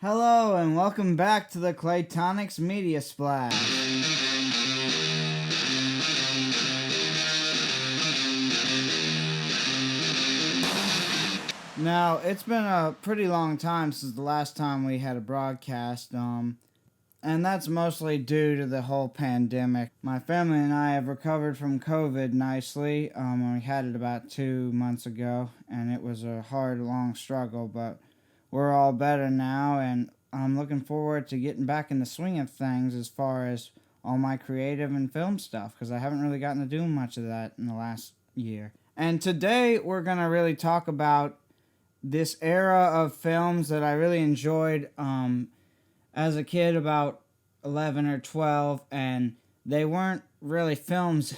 Hello and welcome back to the Claytonix Media Splash. Now, it's been a pretty long time since the last time we had a broadcast, and that's mostly due to the whole pandemic. My family and I have recovered from COVID nicely. We had it about 2 months ago, and it was a hard, long struggle, but we're all better now, and I'm looking forward to getting back in the swing of things as far as all my creative and film stuff, because I haven't really gotten to do much of that in the last year. And today we're going to really talk about this era of films that I really enjoyed as a kid, about 11 or 12, and they weren't really films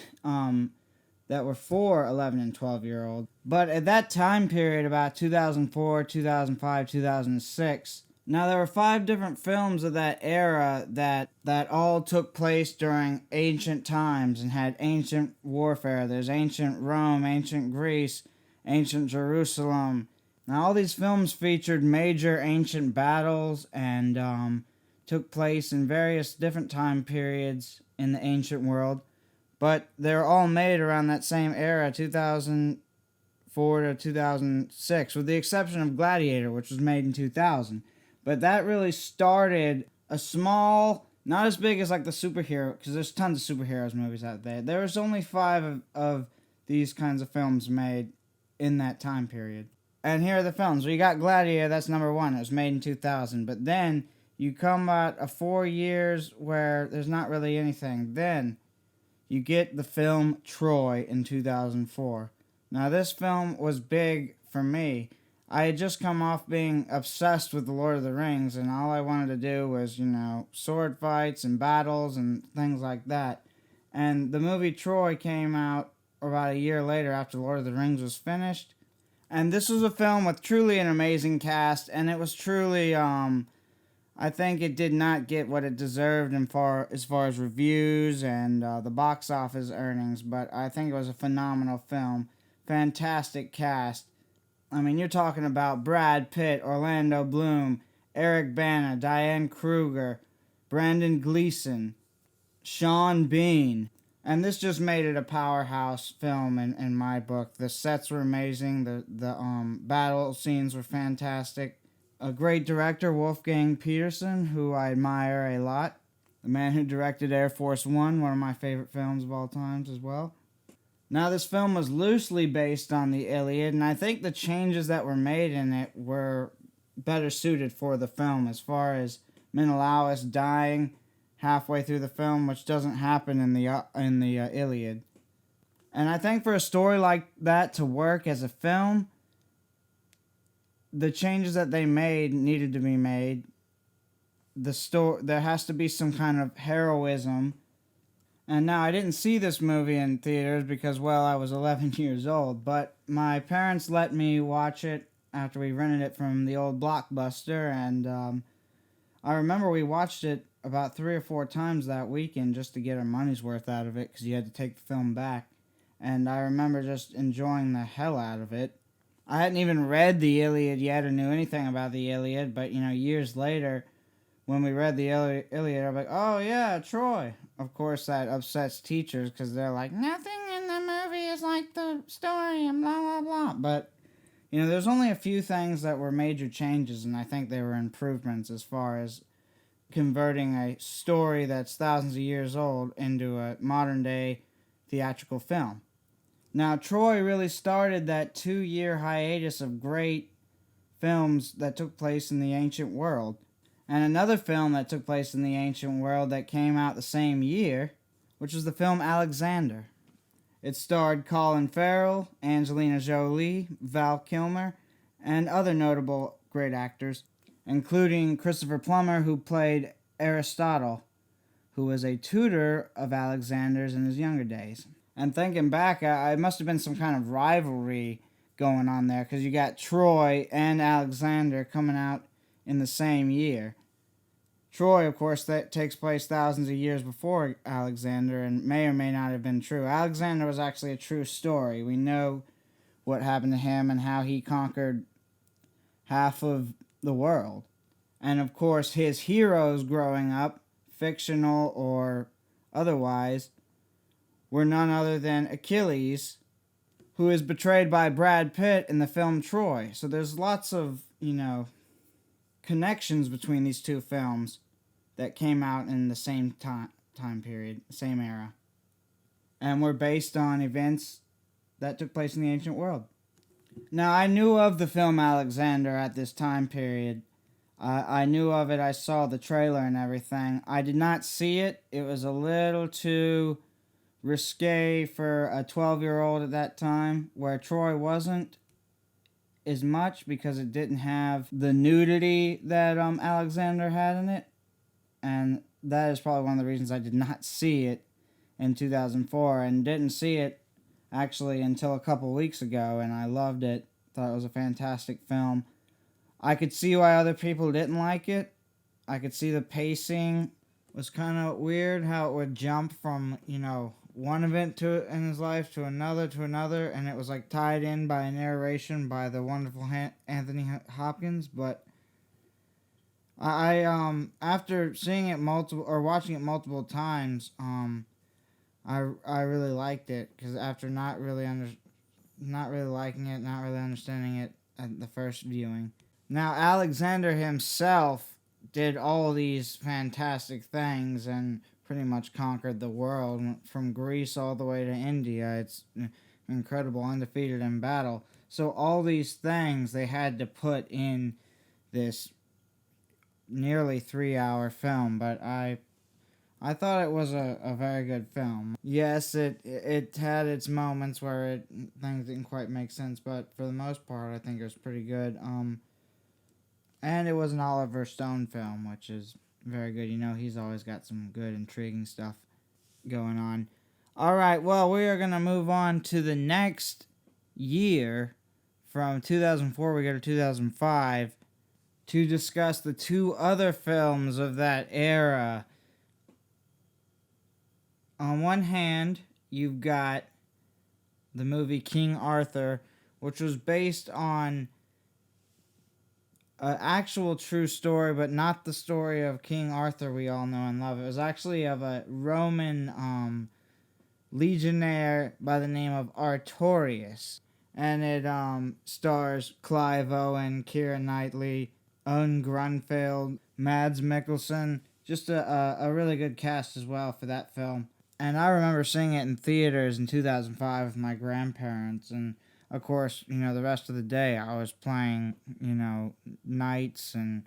that were for 11 and 12-year-olds. But at that time period, about 2004, 2005, 2006, now there were 5 different films of that era that all took place during ancient times and had ancient warfare. There's ancient Rome, ancient Greece, ancient Jerusalem. Now all these films featured major ancient battles and took place in various different time periods in the ancient world. But they're all made around that same era, 2004 to 2006, with the exception of Gladiator, which was made in 2000. But that really started a small, not as big as like the superhero, because there's tons of superheroes movies out there. There was only 5 of these kinds of films made in that time period. And here are the films. Well, you got Gladiator, that's number 1. It was made in 2000. But then you come about 4 years where there's not really anything. Then you get the film Troy in 2004. Now, this film was big for me. I had just come off being obsessed with The Lord of the Rings, and all I wanted to do was, sword fights and battles and things like that. And the movie Troy came out about a year later after The Lord of the Rings was finished. And this was a film with truly an amazing cast, and it was truly, I think it did not get what it deserved as far as reviews and the box office earnings, but I think it was a phenomenal film. Fantastic cast. I mean, you're talking about Brad Pitt, Orlando Bloom, Eric Bana, Diane Kruger, Brandon Gleeson, Sean Bean. And this just made it a powerhouse film in my book. The sets were amazing. The battle scenes were fantastic. A great director, Wolfgang Peterson, who I admire a lot. The man who directed Air Force One, one of my favorite films of all times as well. Now, this film was loosely based on the Iliad, and I think the changes that were made in it were better suited for the film, as far as Menelaus dying halfway through the film, which doesn't happen in the Iliad. And I think for a story like that to work as a film, the changes that they made needed to be made. There has to be some kind of heroism. And now, I didn't see this movie in theaters because, well, I was 11 years old, but my parents let me watch it after we rented it from the old Blockbuster, and I remember we watched it about 3 or 4 times that weekend just to get our money's worth out of it, because you had to take the film back. And I remember just enjoying the hell out of it. I hadn't even read the Iliad yet or knew anything about the Iliad, but, years later, when we read the Iliad, I'm like, oh yeah, Troy. Of course, that upsets teachers, because they're like, nothing in the movie is like the story, and blah, blah, blah. But, there's only a few things that were major changes, and I think they were improvements as far as converting a story that's thousands of years old into a modern-day theatrical film. Now, Troy really started that 2-year hiatus of great films that took place in the ancient world. And another film that took place in the ancient world that came out the same year, which was the film Alexander. It starred Colin Farrell, Angelina Jolie, Val Kilmer, and other notable great actors, including Christopher Plummer, who played Aristotle, who was a tutor of Alexander's in his younger days. And thinking back, it must have been some kind of rivalry going on there, because you got Troy and Alexander coming out in the same year. Troy, of course, that takes place thousands of years before Alexander, and may or may not have been true. Alexander was actually a true story. We know what happened to him and how he conquered half of the world. And of course, his heroes growing up, fictional or otherwise, were none other than Achilles, who is betrayed by Brad Pitt in the film Troy. So there's lots of, connections between these two films that came out in the same time period, same era, and were based on events that took place in the ancient world. Now, I knew of the film Alexander at this time period. I knew of it. I saw the trailer and everything. I did not see it. It was a little too risque for a 12-year-old at that time, where Troy wasn't as much because it didn't have the nudity that Alexander had in it. And that is probably one of the reasons I did not see it in 2004, and didn't see it actually until a couple weeks ago, and I loved it. Thought it was a fantastic film. I could see why other people didn't like it. I could see the pacing was kind of weird, how it would jump from, one event in his life to another, and it was like tied in by a narration by the wonderful Anthony Hopkins. But I after seeing it watching it multiple times, I really liked it, because after not really liking it, not really understanding it at the first viewing. Now, Alexander himself did all these fantastic things and pretty much conquered the world from Greece all the way to India. It's incredible, undefeated in battle. So all these things they had to put in this nearly 3-hour film, but I thought it was a very good film. Yes, it had its moments where things didn't quite make sense, but for the most part, I think it was pretty good. And it was an Oliver Stone film, which is very good. He's always got some good, intriguing stuff going on. All right, well, we are going to move on to the next year. From 2004, we go to 2005 to discuss the two other films of that era. On one hand, you've got the movie King Arthur, which was based on an actual true story, but not the story of King Arthur we all know and love. It was actually of a Roman legionnaire by the name of Artorius. And it stars Clive Owen, Keira Knightley, Owen Grunfeld, Mads Mikkelsen. Just a really good cast as well for that film. And I remember seeing it in theaters in 2005 with my grandparents. And, of course, the rest of the day I was playing, knights and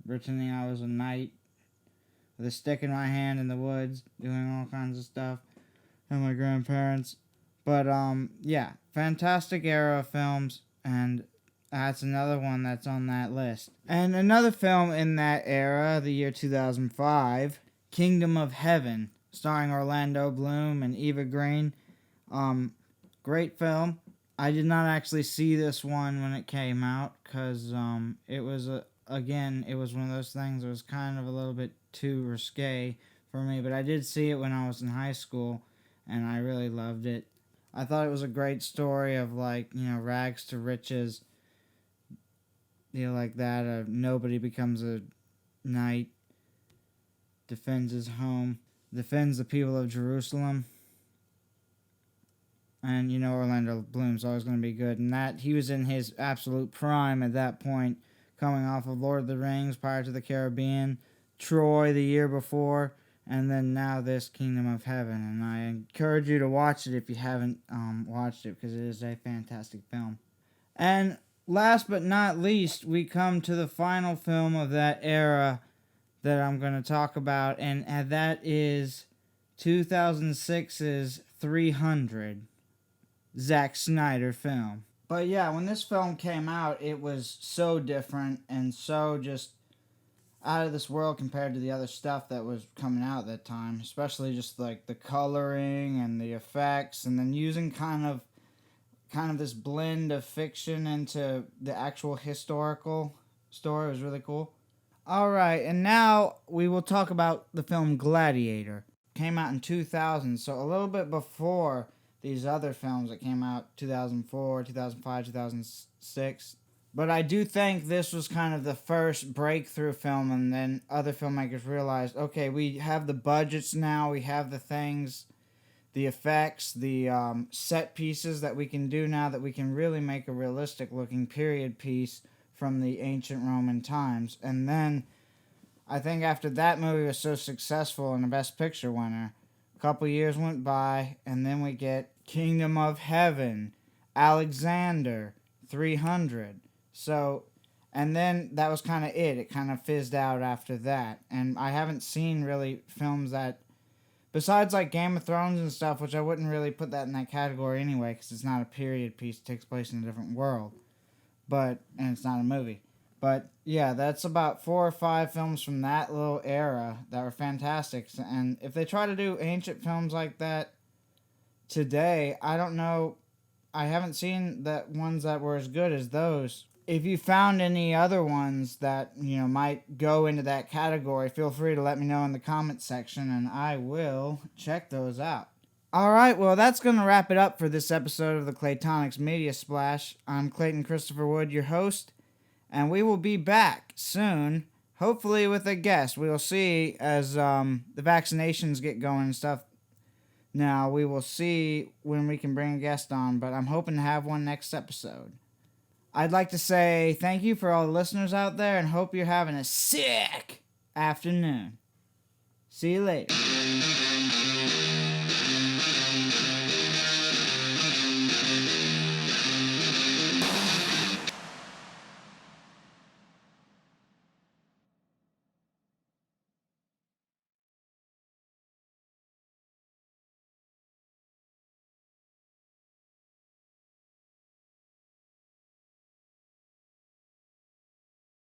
pretending I was a knight with a stick in my hand in the woods, doing all kinds of stuff. And my grandparents. But, yeah, fantastic era of films. And that's another one that's on that list. And another film in that era, the year 2005, Kingdom of Heaven, starring Orlando Bloom and Eva Green. Great film. I did not actually see this one when it came out, because it was, it was one of those things that was kind of a little bit too risque for me. But I did see it when I was in high school, and I really loved it. I thought it was a great story of, rags to riches. Like that. Nobody becomes a knight, defends his home, defends the people of Jerusalem. And, Orlando Bloom's always going to be good. And that, he was in his absolute prime at that point, coming off of Lord of the Rings, Pirates of the Caribbean, Troy the year before, and then now this Kingdom of Heaven. And I encourage you to watch it if you haven't watched it, because it is a fantastic film. And last but not least, we come to the final film of that era that I'm going to talk about, and that is 2006's 300, Zack Snyder film. But yeah, when this film came out, it was so different and so just out of this world compared to the other stuff that was coming out at that time, especially just like the coloring and the effects, and then using kind of this blend of fiction into the actual historical story. Was really cool. Alright, and now we will talk about the film Gladiator. It came out in 2000, so a little bit before these other films that came out 2004, 2005, 2006. But I do think this was kind of the first breakthrough film, and then other filmmakers realized, okay, we have the budgets now, we have the things, the effects, the set pieces that we can do now, that we can really make a realistic looking period piece from the ancient Roman times. And then I think after that movie was so successful and the Best Picture winner, a couple years went by, and then we get Kingdom of Heaven, Alexander, 300. So, and then that was kind of it. It kind of fizzed out after that. And I haven't seen really films that, besides like Game of Thrones and stuff, which I wouldn't really put that in that category anyway, because it's not a period piece. It takes place in a different world. And it's not a movie. But yeah, that's about 4 or 5 films from that little era that were fantastic. And if they try to do ancient films like that today, I don't know. I haven't seen that ones that were as good as those. If you found any other ones that, might go into that category, feel free to let me know in the comments section, and I will check those out. Alright, well, that's going to wrap it up for this episode of the Claytonix Media Splash. I'm Clayton Christopher Wood, your host, and we will be back soon, hopefully with a guest. We'll see as the vaccinations get going and stuff. Now, we will see when we can bring a guest on, but I'm hoping to have one next episode. I'd like to say thank you for all the listeners out there, and hope you're having a sick afternoon. See you later.